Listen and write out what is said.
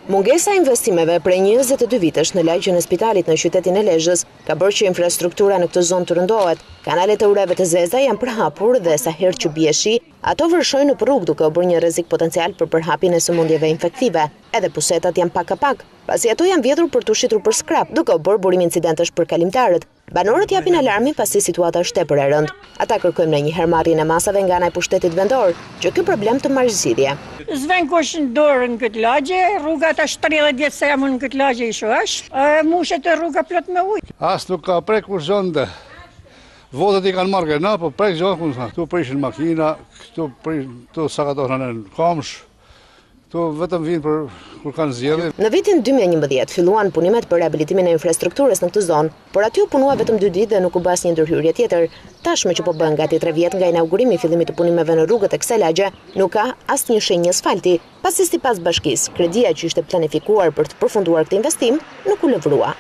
Mungesa e investimeve prej 22 vitesh në lagjën e spitalit në qytetin e Lezhës ka bërë që infrastruktura në këtë zonë të rëndohet. Kanalet e ureve të zeza janë përhapur dhe sa herë që bie shi, ato vërshojnë në rrugë duke u bërë një rrezik potencial për përhapjen e sëmundjeve infektive. Edhe pusetat janë pak a pak, pasi ato janë vjedhur për t'u shitur për skrap, duke u bërë burim incidentesh për kalimtarët. Banorët japin alarmin pasi situata është tepër e rëndë. Ata kërkojnë ndonjëherë marrjen e masave nga ana e pushtetit vendor, që ky problem të marrë zgjidhje. S'vën kush në dorë në këtë lagje, rruga tash 30 vjet se jam në këtë lagje isho është, mushet e rruga plot me ujë. As nuk ka prekur zonde. Votat i kanë marrë na, po prek zonë, këtu prishin makina, këtu sakatohen në kamsh. Këtu vetëm vinë për kur kanë zgjedhje. Në vitin 2011 filluan punimet për rehabilitimin e infrastrukturës në këtë zonë, por aty u punua vetëm 2 ditë dhe nuk u bas një ndërhyrje tjetër. Tashmë që po bën gati 3 vjet nga inaugurimi i fillimit të punimeve në rrugët e kësaj lagje, nuk ka asnjë shenjë asfalti, pasi sipas bashkisë, kredia që ishte planifikuar për të përfunduar këtë investim nuk u lëvrua.